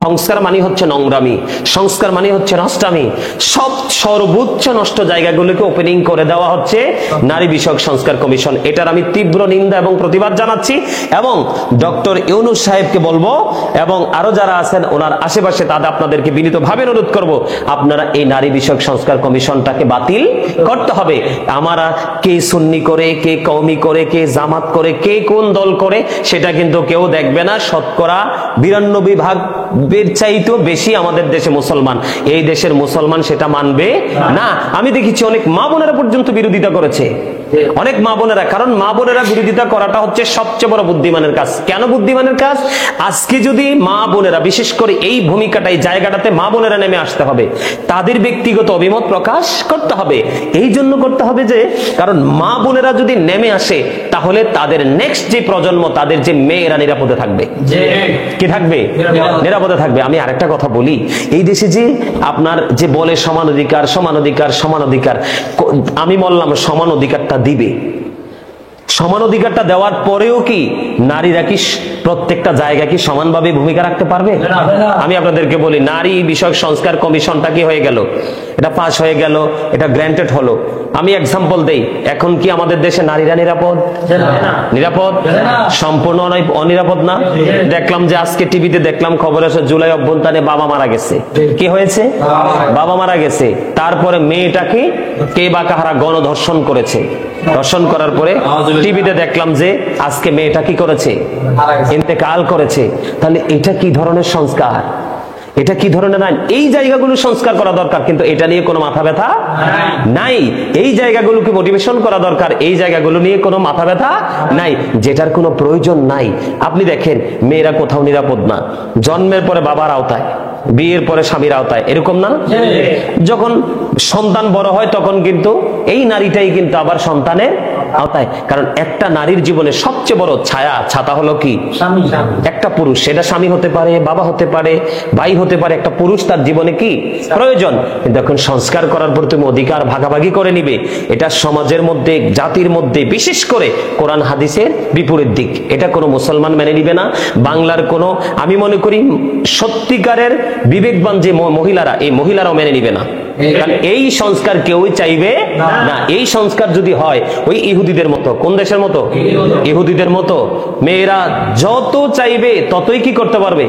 সংস্কার মানে হচ্ছে নোংরামি, সংস্কার মানে হচ্ছে নষ্টামি। সব সর্বোচ্চ নষ্ট জায়গাগুলোকে ওপেনিং করে দেওয়া হচ্ছে নারী বিষয়ক সংস্কার কমিশন। এটার আমি তীব্র নিন্দা এবং প্রতিবাদ জানাচ্ছি এবং ডক্টর ইউনূস সাহেবকে বলবো এবং আরো যারা আছেন ওনার আশেপাশে তাদের আপনাদেরকে বিনীতভাবে অনুরোধ করব, আপনারা এই নারী বিষয়ক সংস্কার কমিশনটাকে বাতিল করতে হবে। আমরা কে সুন্নি করে, কে কওমি করে, কে জামাত করে, কে কোন দল করে সেটা কিন্তু কেউ দেখবে না। শতকরা 92% চাইতেও বেশি আমাদের দেশে মুসলমান, এই দেশের মুসলমান সেটা মানবে না। আমি দেখেছি অনেক মা বোনেরা পর্যন্ত বিরোধিতা করেছে, অনেক মা বোনেরা, কারণ মা বোনেরা বিরোধিতা করাটা হচ্ছে সবচেয়ে বড় বুদ্ধিমানের কাজ। কেন বুদ্ধিমানের কাজ? আজকে যদি মা বোনেরা, বিশেষ করে এই ভূমিকাটাই জায়গাটাতে মা বোনেরা নেমে আসতে হবে, তাদের ব্যক্তিগত অভিমত প্রকাশ করতে হবে। এই জন্য করতে হবে যে কারণ মা বোনেরা যদি নেমে আসে তাহলে তাদের নেক্সট যে প্রজন্ম, তাদের যে মেয়েরা নিরাপদে থাকবে। কি থাকবে? নিরাপদে থাকবে। আমি আরেকটা কথা বলি, এই দেশে যে আপনার যে বলে সমান অধিকার, সমান অধিকার, সমান অধিকার, আমি বললাম সমান অধিকারটা দিবে, সমান অধিকারটা দেওয়ার পরেও কি নারীরা কি প্রত্যেকটা জায়গা কি সমানভাবে ভূমিকা রাখতে পারবে? আমি আপনাদেরকে বলি, নারী বিষয়ক সংস্কার কমিশনটা কি হয়ে গেল, এটা পাস হয়ে গেল, এটা গ্র্যান্টেড হলো। আমি এক্সাম্পল দেই, এখন কি আমাদের দেশে নারীরা নিরাপদ? নিরাপদ? সম্পূর্ণ অনিরাপদ না। দেখলাম যে আজকে টিভিতে দেখলাম খবর আছে, জুলাই অভ্যুত্থানে বাবা মারা গেছে। কি হয়েছে? বাবা মারা গেছে। তারপরে মেয়েটাকে কে বা কাহারা গণধর্ষণ করেছে। ধর্ষণ করার পরে টিভিতে দেখলাম যে আজকে মেয়েটা কি করেছে? ইন্তেকাল করেছে। তাহলে এটা কি ধরনের সংস্কার? এটা কি ধরনের আইন? এই জায়গাগুলো সংস্কার করা দরকার, কিন্তু এটা নিয়ে কোনো মাথা ব্যথা নাই। এই জায়গাগুলোকে মোটিভেশন করা দরকার, এই জায়গাগুলো নিয়ে কোনো মাথা ব্যথা নাই, যেটার কোনো প্রয়োজন নাই। আপনি দেখেন মেয়েরা কোথাও নিরাপদ না, জন্মের পরে বাবার আওতায়, বিয়ের পরে স্বামীর আওতায়, এরকম না? যখন সন্তান বড় হয় তখন কিন্তু এই নারীটাই কিন্তু আবার সন্তানের আওতায়। কারণ একটা নারীর জীবনে সবচেয়ে বড় ছাতা হলো কি? একটা পুরুষ। সেটা স্বামী হতে পারে, বাবা হতে পারে, ভাই হতে পারে। একটা পুরুষ তার জীবনে কি প্রয়োজন। কিন্তু এখন সংস্কার করার পর তুমি অধিকার ভাগাভাগি করে নিবে, এটা সমাজের মধ্যে, জাতির মধ্যে, বিশেষ করে কোরআন হাদিসের বিপরীত দিক। এটা কোনো মুসলমান মেনে নিবে না। বাংলার কোনো, আমি মনে করি সত্যিকারের বিবেকবান যে মহিলারা, এই মহিলারাও মেনে নিবে না। কারণ এই সংস্কার কেউই চাইবে না। এই সংস্কার যদি হয় ওই ইহুদিদের মতো, কোন দেশের মতো? ইহুদিদের মতো। মেয়েরা যত চাইবে ততই কি করতে পারবে?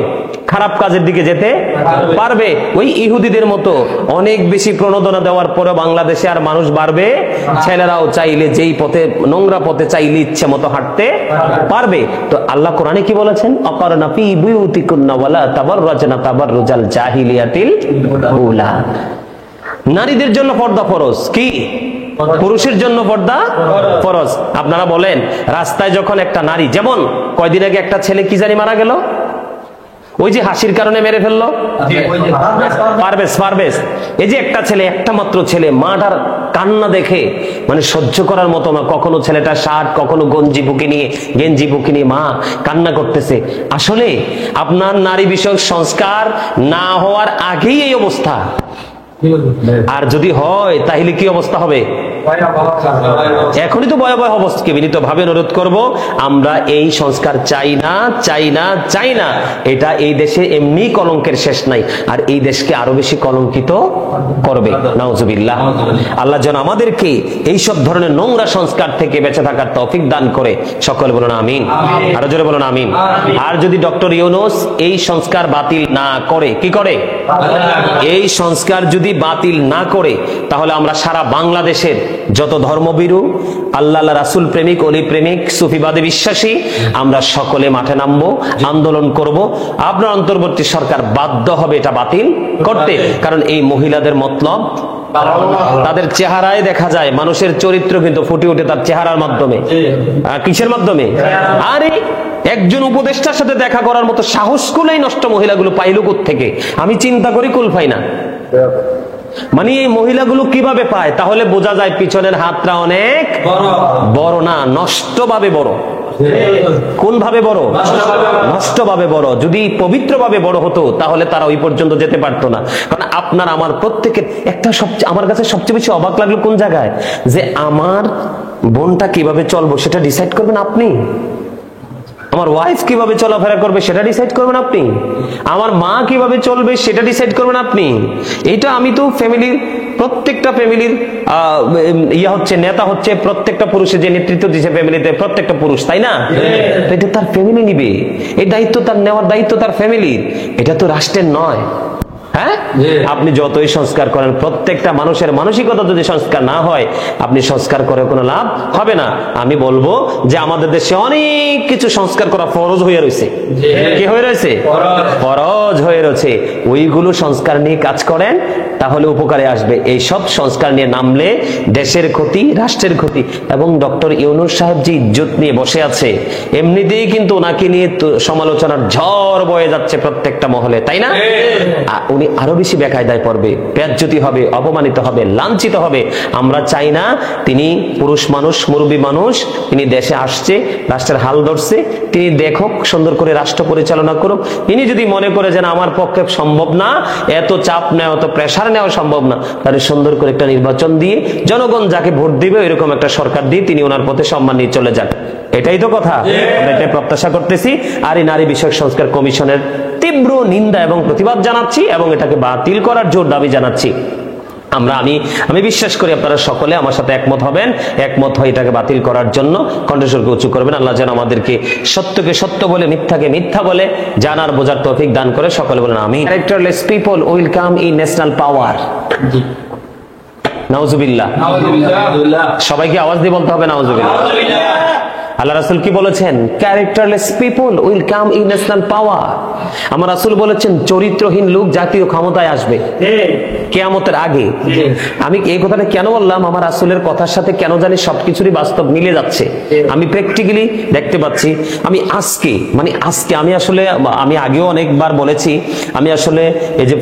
খারাপ কাজের দিকে যেতে পারবে। ওই ইহুদিদের মতো অনেক বেশি প্রণোদনা দেওয়ার পরে বাংলাদেশে আর মানুষ বাড়বে। ছেলেরাও চাইলে যেই পথে, নোংরা পথে চাইলে ইচ্ছে মতো হাঁটতে পারবে। তো আল্লাহ কোরআনে কি বলেছেন? অকারনা ফি বুয়ুতিকুন্না ওয়ালা তাবাররাজনা তাবাররুজাল জাহিলিয়াতিল উলা। নারীদের জন্য পর্দা ফরজ। কি? পুরুষের জন্য পর্দা ফরজ। আপনারা বলেন, রাস্তায় যখন একটা নারী, যেমন কয়দিন আগে একটা ছেলে কি জানি মারা গেল, ওই যে হাসির কারণে মেরে ফেললো পারভেজ। এই যে একটা ছেলে, একটা মাত্র ছেলে, মাটার কান্না দেখে মানে সহ্য করার মতো না। কখনো ছেলেটা শার্ট, কখনো গেঞ্জি বুকে নিয়ে মা কান্না করতেছে। আসলে আপনার নারী বিষয়ক সংস্কার না হওয়ার আগেই এই অবস্থা, আর যদি হয় তাহলে কি অবস্থা হবে? এখনই তো ভয়াবহ অবস্থাকে বিনীত ভাবে অনুরোধ করব, আমরা এই সংস্কার চাই না। এটা এই দেশে এমনি কলঙ্কের শেষ নাই, আর এই দেশকে আরো বেশি কলঙ্কিত করবে। নাউজুবিল্লাহ। আল্লাহ যেন আমাদেরকে এই সব ধরনের নোংরা সংস্কার থেকে বেঁচে থাকার তৌফিক দান করে। সকলে বলুন আমিন। আরো জোরে বলুন আমিন। আর যদি ডক্টর ইউনূস এই সংস্কার বাতিল না করে, কি করে? এই সংস্কার যদি বাতিল না করে, তাহলে আমরা সারা বাংলাদেশের যত ধর্মভীরু, আল্লাহ রাসূল প্রেমিক, অলি প্রেমিক, সুফিবাদে বিশ্বাসী, আমরা সকলে মাঠে নামবো, আন্দোলন করব। আপনার অন্তর্বর্তী সরকার বাধ্য হবে এটা বাতিল করতে। কারণ এই মহিলাদের মতলব তাদের চেহারায় দেখা যায়, মানুষের চরিত্র কিন্তু ফুটে ওঠে তার চেহারার মাধ্যমে। কিসের মাধ্যমে? আরে একজন উপদেষ্টার সাথে দেখা করার মতো সাহস কোলাই নষ্ট মহিলাগুলো পাইল কোত্থেকে? আমি চিন্তা করি কুল পাই না। মানে এই মহিলাগুলো কিভাবে পায়? তাহলে বোঝা যায় পিছনের হাতটা অনেক বড় না, নষ্ট ভাবে বড়। কোন ভাবে বড়? নষ্ট ভাবে বড়। যদি পবিত্র ভাবে বড় হতো তাহলে তারা ওই পর্যন্ত যেতে পারতো না। কারণ আপনার আমার প্রত্যেকের একটা আমার কাছে সবচেয়ে বেশি অবাক লাগলো কোন জায়গায়, যে আমার বোনটা কিভাবে চলবো সেটা ডিসাইড করবেন আপনি। আমার ওয়াইফ কিভাবে চলাফেরা করবে সেটা ডিসাইড করবেন আপনি, আমার মা কিভাবে চলবে সেটা ডিসাইড করবেন আপনি। এটা আমি তো ফ্যামিলির প্রত্যেকটা ফ্যামিলির নেতা হচ্ছে প্রত্যেকটা পুরুষের যে নেতৃত্ব দিচ্ছে ফ্যামিলিতে প্রত্যেকটা পুরুষ, তাই না? এটা তার ফ্যামিলি নিবে, এই দায়িত্ব তার নেওয়ার দায়িত্ব তার ফ্যামিলির, এটা তো রাষ্ট্রের নয়। হ্যাঁ, আপনি যতই সংস্কার করেন, প্রত্যেকটা মানুষের মানসিকতা যদি সংস্কার না হয়, আপনি সংস্কার করে কোনো লাভ হবে না। আমি বলবো যে আমাদের দেশে অনেক কিছু সংস্কার করা ফরজ হয়ে রয়েছে। কি হয়ে রয়েছে? ফরজ হয়ে রয়েছে। ওইগুলো সংস্কার নিয়ে কাজ করেন, তাহলে উপকারে আসবে। এই সব সংস্কার নিয়ে নামলে দেশের ক্ষতি, রাষ্ট্রের ক্ষতি। এবং ডক্টর ইউনূস সাহেব যে ইজ্জত নিয়ে বসে আছে, এমনিতেই কিন্তু ওনাকে নিয়ে সমালোচনার ঝড় বয়ে যাচ্ছে প্রত্যেকটা মহলে, তাই না? উনি আরো বেশি বেকায়দায় পড়বে, বেজ্জতি হবে, অপমানিত হবে, লাঞ্ছিত হবে। আমরা চাই না। তিনি পুরুষ মানুষ, মুরব্বী মানুষ, তিনি দেশে আসছে, রাষ্ট্রের হাল ধরছে, তিনি দেখুক, সুন্দর করে রাষ্ট্র পরিচালনা করুক। তিনি যদি মনে করে যে আমার পক্ষে সম্ভব না, এত চাপ নেওয়া, এত প্রেশার নেওয়া সম্ভব না, তাহলে সুন্দর করে একটা নির্বাচন দিয়ে জনগণ যাকে ভোট দিবে এরকম একটা সরকার দিয়ে তিনি ওনার পথে সম্মান নিয়ে চলে যান। এটাই তো কথা, আমরা এটাই প্রত্যাশা করতেছি। আর এই নারী বিষয়ক সংস্কার কমিশনের তীব্র নিন্দা এবং প্রতিবাদ জানাচ্ছি এবং এটাকে বাতিল করার জোর দাবি জানাচ্ছি। আমি বিশ্বাস করি আপনারা সকলে আমার সাথে একমত হবেন, একমত হয়ে এটাকে বাতিল করার জন্য কণ্ঠস্বরকে উঁচু করবেন। আল্লাহ যেন আমাদেরকে সত্যকে সত্য বলে, মিথ্যাকে মিথ্যা বলে জানার বোঝার তৌফিক দান করে। সকলে বলেন আমিন। Characterless people will come in national power. নাউজুবিল্লাহ। সবাইকে আওয়াজ দিয়ে বলতে হবে নাউজুবিল্লাহ। আল্লাহ রাসূল কি বলেছেন? Characterless people will come in national power. আমার রাসূল বলেছেন চরিত্রহীন লোক জাতীয় ক্ষমতায় আসবে কিয়ামতের আগে। আমি এই কথাটা কেন বললাম? আমার রাসূলের কথার সাথে কেন জানি সবকিছুরই বাস্তব মিলে যাচ্ছে। আমি প্র্যাকটিক্যালি দেখতে পাচ্ছি। আমি আমি আগেও অনেকবার বলেছি, আমি আসলে এই যে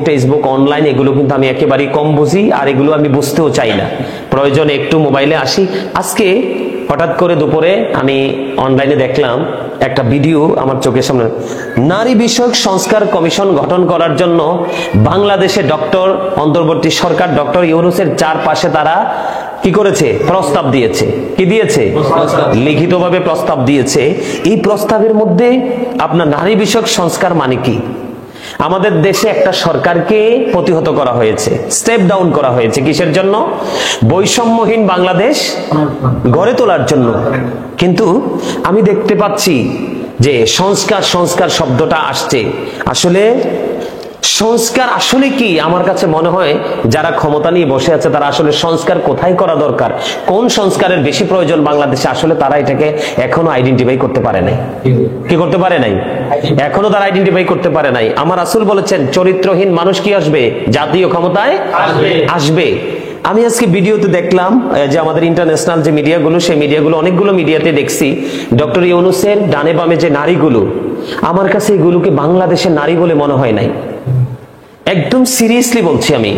ফেসবুক অনলাইন এগুলো কিন্তু আমি একেবারেই কম বুঝি, আর এগুলো আমি বুঝতেও চাই না। প্রয়োজনে একটু মোবাইলে আসি। আজকে হঠাৎ করে দুপুরে আমি অনলাইনে দেখলাম একটা ভিডিও আমার চোখের সামনে। নারী বিষয়ক সংস্কার কমিশন গঠন করার জন্য বাংলাদেশে অন্তর্বর্তী সরকার ডক্টর ইউনূসের চারপাশে তারা কি করেছে? প্রস্তাব দিয়েছে। কি দিয়েছে? লিখিতভাবে প্রস্তাব দিয়েছে। এই প্রস্তাবের মধ্যে আপনার নারী বিষয়ক সংস্কার মানে কি? আমাদের দেশে একটা সরকারকে প্রতিহত করা হয়েছে, স্টেপ ডাউন করা হয়েছে। কিসের জন্য? বৈষম্যহীন বাংলাদেশ গড়ে তোলার জন্য। কিন্তু আমি দেখতে পাচ্ছি যে সংস্কার শব্দটা আসছে। আসলে সংস্কার আসলে কি? আমার কাছে মনে হয় যারা ক্ষমতা নিয়ে বসে আছে তারা আসলে সংস্কার কোথায় করা দরকার, কোন সংস্কারের বেশি প্রয়োজন বাংলাদেশে, আসলে তারা এটাকে এখনো আইডেন্টিফাই করতে পারে নাই। কি করতে পারে নাই? এখনো তারা আইডেন্টিফাই করতে পারে নাই। আমার রাসূল বলেছেন চরিত্রহীন মানুষ কি আসবে? জাতীয় ক্ষমতায় আসবে। আমি আজকে ভিডিওতে দেখলাম যে আমাদের ইন্টারন্যাশনাল যে মিডিয়াগুলো, সেই মিডিয়াগুলো, অনেকগুলো মিডিয়াতে দেখছি ডক্টর ইউনূসের ডানে বামে যে নারীগুলো, আমার কাছে এগুলোকে বাংলাদেশের নারী বলে মনে হয় নাই। একদম সিরিয়াসলি বলছি আমি।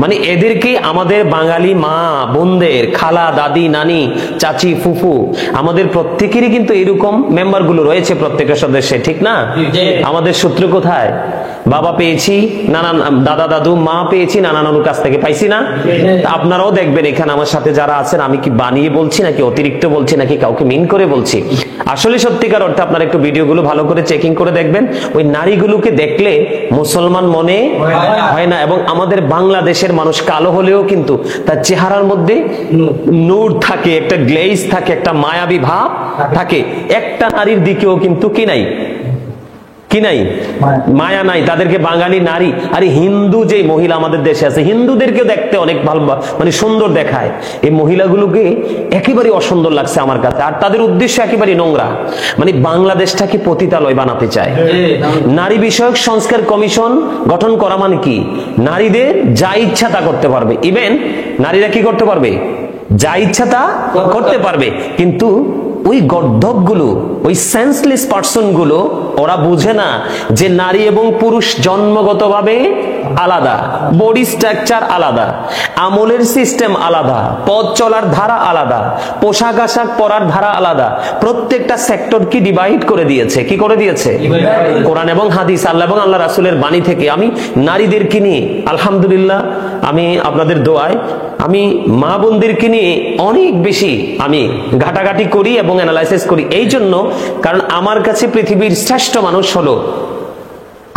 মানে এদেরকে আমাদের বাঙালি মা বোনদের, খালা, দাদি, নানি, চাচি, ফুফু, আমাদের প্রত্যেকেরই কিন্তু এরকম মেম্বার গুলো রয়েছে প্রত্যেকটা সদস্যে, ঠিক না? আমাদের সূত্র কোথায়? বাবা পেয়েছি, দাদা দাদু, মা পেয়েছি, নানা নানুর কাছ থেকে পাইছি না? আপনারাও দেখবেন এখানে আমার সাথে যারা আছেন, আমি কি বানিয়ে বলছি নাকি অতিরিক্ত বলছি নাকি কাউকে মিন করে বলছি? আসলে সত্যিকার অর্থে আপনারা একটু ভিডিওগুলো ভালো করে চেকিং করে দেখবেন। ওই নারীগুলোকে দেখলে মুসলমান মনে হয় না। এবং আমাদের বাংলাদেশের মানুষ কালো হলেও কিন্তু তার চেহারার মধ্যে নূর থাকে, একটা গ্লেজ থাকে, একটা মায়াবী ভাব থাকে। একটা নারীর দিকেও কিন্তু কি নাই? মায়া নাই। তাদেরকে বাঙালি নারী, আরে হিন্দু যে মহিলা আমাদের দেশে আছে, হিন্দুদেরকে দেখতে অনেক ভালো, মানে সুন্দর দেখায়। এই মহিলাগুলোকে একেবারে অসুন্দর লাগছে আমার কাছে। আর তাদের উদ্দেশ্য একেবারে নোংরা, মানে বাংলাদেশটাকে পতিতালয় বানাতে চায়। নারী বিষয়ক সংস্কার কমিশন গঠন করা মানে কি? নারীদের যা ইচ্ছা তা করতে পারবে। ইভেন নারীরা কি করতে পারবে? যা ইচ্ছা তা করতে পারবে। কিন্তু ওই গর্ধবগুলো, ওই সেন্সলেস পার্সন গুলো, ওরা বুঝে না যে নারী এবং পুরুষ জন্মগতভাবে আলাদা, বডি স্ট্রাকচার আলাদা, আমলের সিস্টেম আলাদা, পথ চলার ধারা আলাদা, পোশাক আশাক পরার ধারা আলাদা। প্রত্যেকটা সেক্টর কি ডিভাইড করে দিয়েছে, কি করে দিয়েছে? কোরআন এবং হাদিস, আল্লাহ এবং আল্লাহ রাসূলের বাণী থেকে আমি নারীদেরকে নিয়ে আলহামদুলিল্লাহ, আমি আপনাদের দোয়ায় আমি মা বোনদেরকে নিয়ে অনেক বেশি আমি ঘাটাঘাটি করি এবং অ্যানালাইসিস করি। এই জন্য কারণ আমার কাছে পৃথিবীর শ্রেষ্ঠ মানুষ হলো,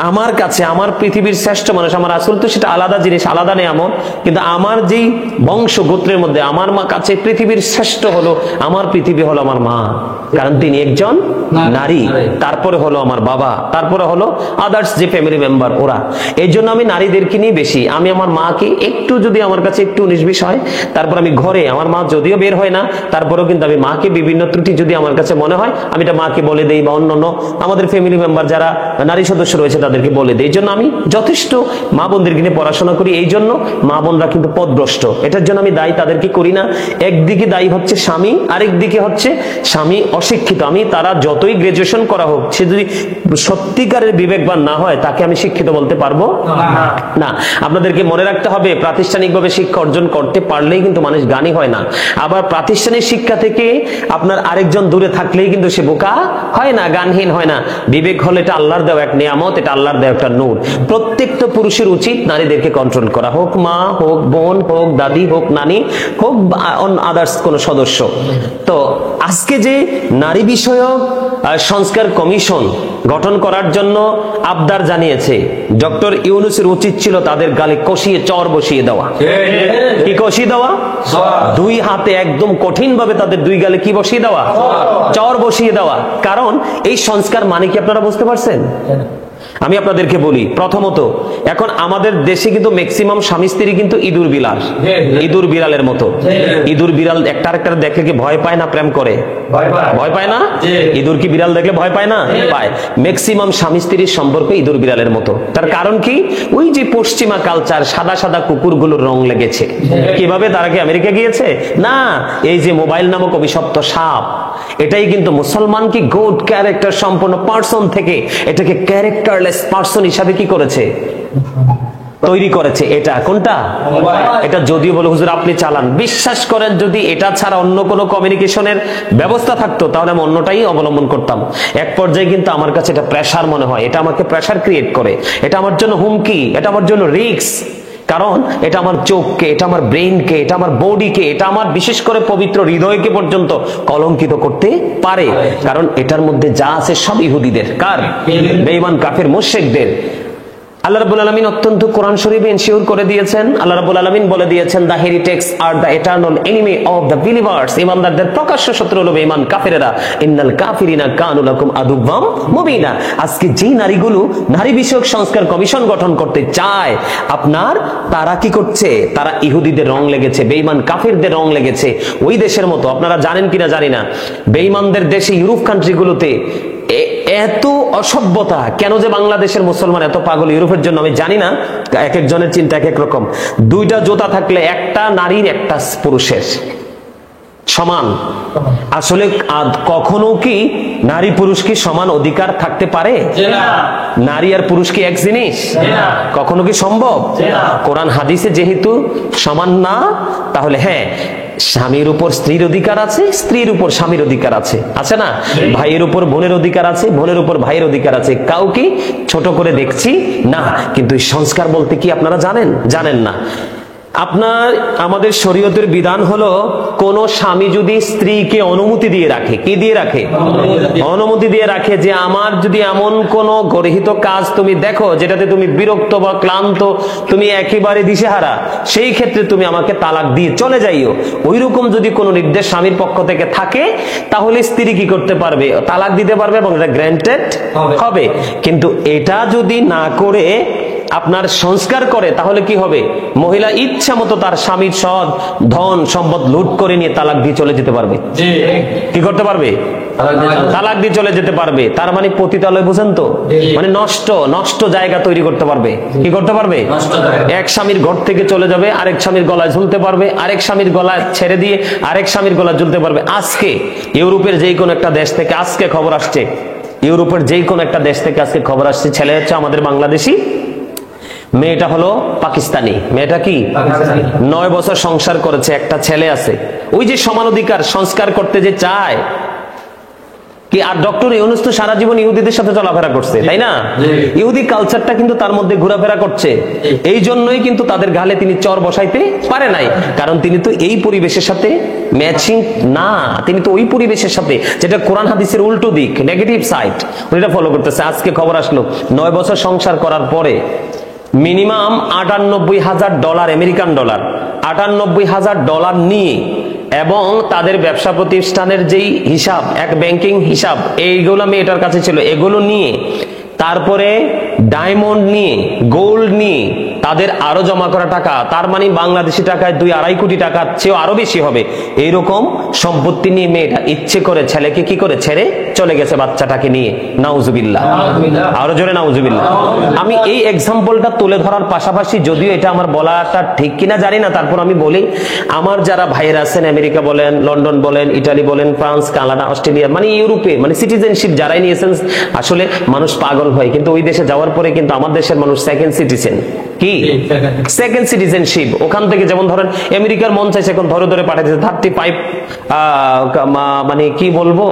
আমার কাছে আমার পৃথিবীর শ্রেষ্ঠ মানুষ আমার রাসূল, তো সেটা আলাদা জিনিস, আলাদা নেয়ামত। কিন্তু আমার যেই বংশ গোত্রের মধ্যে আমার মা কাছে পৃথিবীর শ্রেষ্ঠ হলো, আমার পৃথিবী হলো আমার মা, কারণ তিনি একজন নারী। তারপরে হলো আমার বাবা, তারপরে হলো আদার্স যে ফ্যামিলি মেম্বার ওরা। এই জন্য আমি নারীদেরকে নিয়ে বেশি। আমি আমার মাকে একটু যদি আমার কাছে একটু 19-20 হয়, তারপর আমি ঘরে আমার মা যদিও বের হয় না, তারপরেও কিন্তু আমি মাকে বিভিন্ন ত্রুটি যদি আমার কাছে মনে হয় আমি এটা মাকে বলে দেই, বা অন্যান্য আমাদের ফ্যামিলি মেম্বার যারা নারী সদস্য রয়েছে তাদেরকে বলে দেই। এই জন্য আমি যথেষ্ট মা বোনদেরকে নিয়ে পড়াশোনা করি। এই জন্য মা বোনরা কিন্তু পথভ্রষ্ট, এটার জন্য আমি দায়ী তাদেরকে করি না। একদিকে দায়ী হচ্ছে স্বামী, আরেক দিকে হচ্ছে স্বামী অশিক্ষিত। আমি তারা যতই গ্রাজুয়েশন করা হোক, সে যদি সত্যিকারের বিবেকবান না হয় তাকে আমি শিক্ষিত বলতে পারবো না। আপনাদেরকে মনে রাখতে হবে, প্রাতিষ্ঠানিকভাবে শিক্ষা অর্জন করতে পারলেই কিন্তু মানুষ জ্ঞানী হয় না। আবার প্রাতিষ্ঠানিক শিক্ষা থেকে আপনার আরেকজন দূরে থাকলেই কিন্তু সে বোকা হয় না, জ্ঞানহীন হয় না। বিবেক হলে এটা আল্লাহর দেওয়া এক নিয়ামত, এটা আল্লাহর দেওয়া একটা নূর। প্রত্যেকটা পুরুষের উচিত নারীদেরকে কন্ট্রোল করা, হোক মা, হোক বোন, হোক দাদি, হোক নানি, হোক আদার্স কোন সদস্য। তো আজকে যে নারী বিষয়ক সংস্কার কমিশন গঠন করার জন্য আবদার জানিয়েছে, ডক্টর ইউনূসের উচিত ছিল তাদের গালে কষিয়ে চর বসিয়ে দেওয়া। কি কষিয়ে দেওয়া? দুই হাতে একদম কঠিন ভাবে তাদের দুই গালে কি বসিয়ে দেওয়া? চর বসিয়ে দেওয়া। কারণ এই সংস্কার মানে কি আপনারা বুঝতে পারছেন? আমি আপনাদেরকে বলি, প্রথমত এখন আমাদের দেশে কিন্তু ম্যাক্সিমাম স্বামী স্ত্রী কিন্তু ইঁদুর বিলাস, ইঁদুর বিড়ালের মতো। ইঁদুর বিড়াল একটা আরেকটা দেখলে কি ভয় পায় না প্রেম করে? ভয় পায় না? ইঁদুর কি বিড়াল দেখলে ভয় পায় না? পায়। ম্যাক্সিমাম স্বামী স্ত্রীর সম্পর্ক ইঁদুর বিড়ালের মতো। তার কারণ কি? ওই যে পশ্চিমা কালচার, সাদা সাদা কুকুরগুলোর রং লেগেছে। কিভাবে? তারা কি আমেরিকা গিয়েছে? না, এই যে মোবাইল নামক অভিশপ্ত সাপ, এটাই কিন্তু মুসলমানকে গুড ক্যারেক্টার সম্পন্ন পার্সন থেকে এটাকে ক্যারেক্টারলেস পার্সন হিসাবে কি করেছে? তৈরি করেছে। এটা কোনটা? এটা যদিও বলে হুজুর আপনি চালান, বিশ্বাস করেন যদি এটা ছাড়া অন্য কোনো কমিউনিকেশনের ব্যবস্থা থাকতো তাহলে আমি অন্যটাই অবলম্বন করতাম। এক পর্যায়ে কিন্তু আমার কাছে এটা প্রেসার মনে হয়, এটা আমাকে প্রেসার ক্রিয়েট করে, এটা আমার জন্য হুমকি, এটা আমার জন্য রিস্ক। কারণ এটা আমার চোখকে, এটা আমার ব্রেইনকে, এটা আমার বডিকে, এটা আমার বিশেষ করে পবিত্র হৃদয়কে পর্যন্ত কলঙ্কিত করতে পারে। কারণ এটার মধ্যে যা আছে সব ইহুদিদের। কার? বেঈমান কাফের মুশরিকদের। আল্লাহ রাব্বুল আলামিন অত্যন্ত কোরআন শরীফে ইনশিওর করে দিয়েছেন। আল্লাহ রাব্বুল আলামিন বলে দিয়েছেন, the heretics are the eternal enemy of the believers. ইমানদারদের প্রকাশ্য শত্রু হলো বেঈমান কাফেরেরা। ইন্নাল কাফিরিনা কানু লাকুম আদুওয়াম মুবিনা। আজকে যে নারীগুলো নারী বিষয়ক সংস্কার কমিশন গঠন করতে চায়, আপনার তারা কি করছে? তারা ইহুদিদের রং লেগেছে, বেঈমান কাফেরদের রং লেগেছে। ওই দেশের মতো, আপনারা জানেন কিনা জানি না, বেঈমানদের দেশে ইউরোপ কান্ট্রিগুলোতে এত অসভ্যতা কেন যে বাংলাদেশের মুসলমান এত পাগল ইউরোপের জন্য আমি জানি না। এক একজনের চিন্তা এক এক রকম। দুইটা জুতা থাকলে একটা নারীর একটা পুরুষের সমান। আসলে কখনো কি নারী পুরুষ কি সমান অধিকার থাকতে পারে? নারী আর পুরুষ কি এক জিনিস? কখনো কি সম্ভব? কোরআন হাদিসে যেহেতু সমান না, তাহলে হ্যাঁ, স্বামীর উপর স্ত্রীর অধিকার আছে, স্ত্রীর উপর স্বামীর অধিকার আছে, আছে না? ভাইয়ের উপর বোনের অধিকার আছে, বোনের উপর ভাইয়ের অধিকার আছে। কাউকে ছোট করে দেখছি না। কিন্তু এই সংস্কার বলতে কি আপনারা জানেন? জানেন না। আপনার আমাদের শরীয়তের বিধান হলো, কোন স্বামী যদি স্ত্রীকে অনুমতি দিয়ে রাখে, কি দিয়ে রাখে? অনুমতি দিয়ে রাখে যে আমার যদি এমন কোন গর্হিত কাজ তুমি দেখো যেটাতে তুমি বিরক্ত বা ক্লান্ত, তুমি একেবারে দিশেহারা, সেই ক্ষেত্রে তুমি আমাকে তালাক দিয়ে চলে যাইও। ওইরকম যদি কোনো নির্দেশ স্বামীর পক্ষ থেকে থাকে, তাহলে স্ত্রী কি করতে পারবে? তালাক দিতে পারবে এবং এটা গ্র্যান্টেড হবে। কিন্তু এটা যদি না করে আপনার সংস্কার করে, তাহলে কি হবে? মহিলা ইচ্ছা মতো তার স্বামীর সব ধন সম্পদ লুট করে নিয়ে তালাক দিয়ে চলে যেতে পারবে। কি করতে পারবে? তালাক দিয়ে চলে যেতে পারবে। তার মানে পতিতালয়, বুঝেন তো? মানে নষ্ট নষ্ট জায়গা তৈরি করতে পারবে। কি করতে পারবে? এক স্বামীর ঘর থেকে চলে যাবে, আরেক স্বামীর গলায় ঝুলতে পারবে, আরেক স্বামীর গলায় ছেড়ে দিয়ে আরেক স্বামীর গলায় ঝুলতে পারবে। আজকে ইউরোপের যেই কোন একটা দেশ থেকে আজকে খবর আসছে, ইউরোপের যেই কোন একটা দেশ থেকে আজকে খবর আসছে, ছেলে হচ্ছে আমাদের বাংলাদেশি, মেয়েটা হলো পাকিস্তানি। মেয়েটা কি 9 বছর সংসার করেছে, একটা ছেলে আছে। ওই যে সমান অধিকার সংস্কার করতে যে চায় কি, আর ডক্টর ইউনূস তো সারা জীবন ইহুদিদের সাথে চলাফেরা করছে, তাই না? ইহুদি কালচারটা কিন্তু তার মধ্যে ঘোরাফেরা করছে। এই জন্যই কিন্তু তাদের গালে তিনি চর বসাইতে পারে নাই, কারণ তিনি তো এই পরিবেশের সাথে ম্যাচিং না। তিনি তো ওই পরিবেশের সাথে, যেটা কোরআন হাদিসের উল্টো দিক, নেগেটিভ সাইড, ওইটা ফলো করতেছে। আজকে খবর আসলো 9 বছর সংসার করার পরে মিনিমাম $98,000, আমেরিকান ডলার $98,000 নিয়ে, এবং তাদের ব্যবসা প্রতিষ্ঠানের যেই হিসাব, এক ব্যাংকিং হিসাব, এইগুলো মেয়েটার কাছে ছিল, এগুলো নিয়ে, তারপরে ডায়মন্ড নিয়ে, গোল্ড নিয়ে, তাদের আরো জমা করা টাকা, তার মানে বাংলাদেশি টাকায় 2-2.5 কোটি টাকার চেয়েও আরো বেশি হবে, এইরকম সম্পত্তি নিয়ে মেয়েটা ইচ্ছে করে ছেলেকে কি করে ছেড়ে চলে গেছে বাচ্চাটাকে নিয়ে। নাউজুবিল্লাহ, আরো জোরে নাউজুবিল্লাহ। আমি এই এক্সাম্পলটা তুলে ধরার পাশাপাশি, যদিও এটা আমার বলাটা ঠিক কিনা জানি না, তারপর আমি বলি, আমার যারা ভাইয়েরা আছেন আমেরিকা বলেন, লন্ডন বলেন, ইটালি বলেন, ফ্রান্স, কানাডা, অস্ট্রেলিয়া, মানে ইউরোপে, মানে সিটিজেনশিপ যারাই নিয়েছেন, আসলে মানুষ পাগল হয়, কিন্তু ওই দেশে যাওয়ার পরে কিন্তু আমার দেশের মানুষ সেকেন্ড সিটিজেন। কি সেকেন্ড সিটিজেনশিপ? ওখান থেকে যেমন ধরেন আমেরিকার মন চাইছে এখন ধরে ধরে পাঠাইছে 35, মানে কি বলবো,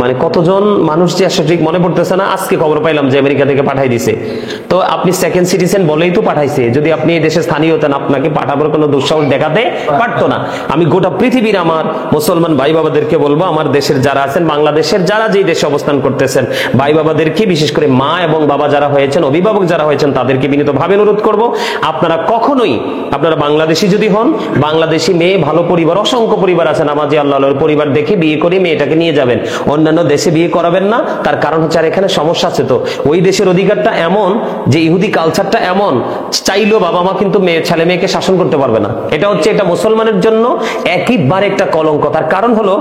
মানে কতজন মানুষ যে আসলে ঠিক মনে পড়তেছে না, আজকে খবর পাইলাম যে আমেরিকা থেকে পাঠাই দিছে। তো আপনি সেকেন্ড সিটিজেন বলেই তো পাঠাইছে, যদি আপনি এই দেশে স্থানীয় হতেন আপনাকে পাঠাবার কোনো দুঃসাহস দেখাতে পারতো না। আমি গোটা পৃথিবীর আমার মুসলমান ভাই বাবাদেরকে বলবো, আমার দেশের যারা আছেন, বাংলাদেশের যারা যেই দেশে অবস্থান করতেছেন, ভাই বাবাদেরকে, বিশেষ করে মা এবং বাবা যারা হয়েছেন, অভিভাবক যারা হয়েছেন, তাদেরকে বিনীতভাবে অনুরোধ করব, আপনারা কখনোই, আপনারা বাংলাদেশি যদি হন, বাংলাদেশি মেয়ে, ভালো পরিবার, অসংখ্য পরিবার আছে নামাজি আল্লাহর পরিবার দেখে বিয়ে করে মেয়েটাকে নিয়ে যাবেন, অন্যান্য দেশে বিয়ে করাবেন না। তার কারণ হচ্ছে, আর এখানে সমস্যা আছে তো, ওই দেশের অধিকারটা এমন যে ইহুদি কালচারটা এমন, চাইলেও বাবা মা কিন্তু ছেলে মেয়েকে শাসন করতে পারবে না। এটা হচ্ছে, এটা মুসলমানের জন্য একেবারে একটা কলঙ্ক। তার কারণ হলো,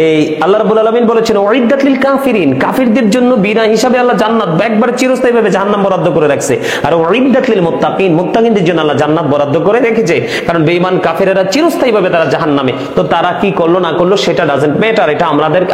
এই আল্লাহ রাব্বুল আলামিন বলেছেন উইদ্দাত লিল কাফিরিন, কাফিরদের জন্য বিনা হিসাবে আল্লাহ জান্নাত একবার চিরস্থায়ী ভাবে জাহান্নাম বরাদ্দ করে রাখছে। আর উইদ্দাত লিল মুত্তাকিন, মুত্তাকিনদের জন্য আল্লাহ জান্নাত বরাদ্দ করে রেখেছে, কারণ বেঈমান কাফেরেরা চিরস্থায়ী ভাবে তারা জাহান্নামে। তো তারা কি করলো না করলো সেটা ডাজন্ট ম্যাটার, এটা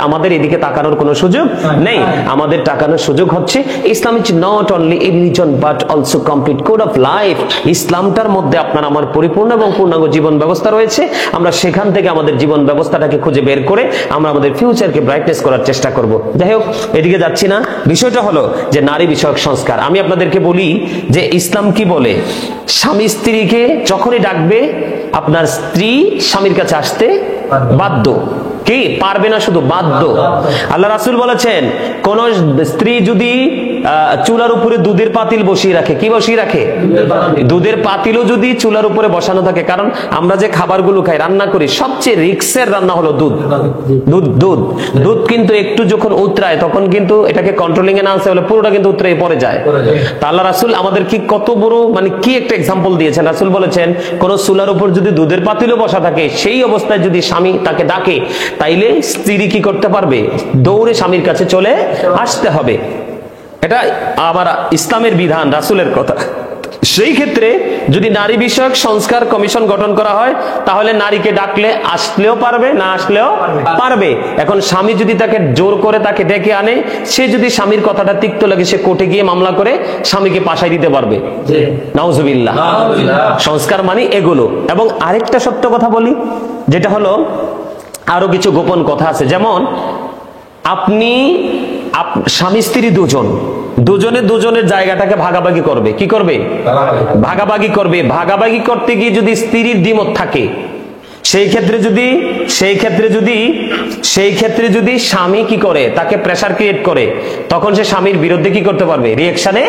আমাদের এদিকে তাকানোর কোনো সুযোগ নেই। আমাদের তাকানোর সুযোগ হচ্ছে, Islam is not only a religion but also complete code of life. ইসলামটার মধ্যে আপনার আমার পরিপূর্ণ এবং পূর্ণাঙ্গ জীবন ব্যবস্থা রয়েছে। আমরা সেখান থেকে আমাদের জীবন ব্যবস্থাটাকে খুঁজে বের করে আমরা আমাদের ফিউচারকে ব্রাইটনেস করার চেষ্টা করব। যাই হোক, এদিকে যাচ্ছি না। বিষয়টা হলো যে নারী বিষয়ক সংস্কার। আমি আপনাদেরকে বলি যে ইসলাম কি বলে, স্বামী স্ত্রীকে যখনই ডাকবে, আপনার স্ত্রী স্বামীর কাছে আসতে বাধ্য। কি পারবে না, শুধু বাধ্য। আল্লাহ রাসূল বলেছেন, কোন স্ত্রী যদি চুলার উপরে দুধের পাতিল বসিয়ে রাখে, কি বসিয়ে রাখে? দুধের পাতিলও যদি চুলার উপরে বসানো থাকে, কারণ আমরা যে খাবারগুলো খাই, রান্না করি, সবচেয়ে রিস্কের রান্না হলো দুধ। দুধ দুধ দুধ কিন্তু একটু যখন উতরায়, তখন কিন্তু এটাকে কন্ট্রোলিং এ না আনতে হলে পুরোটা কিন্তু উতরাই পড়ে যায়। তা আল্লাহ রাসূল আমাদের কি কত বড়, মানে কি একটা এক্সাম্পল দিয়েছেন। রাসূল বলেছেন, কোন চুলার উপর যদি দুধের পাতিলও বসা থাকে, সেই অবস্থায় যদি স্বামী তাকে ডাকে, তাইলে স্ত্রী কি করতে পারবে? দৌড়ে স্বামীর কাছে চলে আসতে হবে। এটা আমার ইসলামের বিধান, রাসূলের কথা। সেই ক্ষেত্রে যদি নারী বিষয়ক সংস্কার কমিশন গঠন করা হয়, তাহলে নারীকে ডাকলে আসলেও পারবে, না আসলেও পারবে। এখন স্বামী যদি তাকে জোর করে তাকে ডেকে আনে, সে যদি স্বামীর কথাটা তিক্ত লাগে, সে কোর্টে গিয়ে মামলা করে স্বামীকে পাশায় দিতে পারবে। নাউজুবিল্লাহ। সংস্কার মানে এগুলো। এবং আরেকটা সত্য কথা বলি, যেটা হলো, আরো কিছু গোপন কথা আছে। যেমন আপনি স্বামী স্ত্রী দুজনে দুজনের জায়গাটাকে ভাগাভাগি করবে। কি করবে? ভাগাভাগি করবে। ভাগাভাগি করতে গিয়ে যদি স্ত্রীর দ্বিমত থাকে, সেই ক্ষেত্রে যদি স্বামী কি করে, তাকে প্রেসার ক্রিয়েট করে, তখন সে স্বামীর বিরুদ্ধে কি করতে পারবে? রিঅ্যাকশনে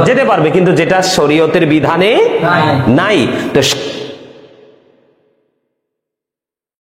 যেতে পারবে। কিন্তু যেটা শরীয়তের বিধানে নাই। তো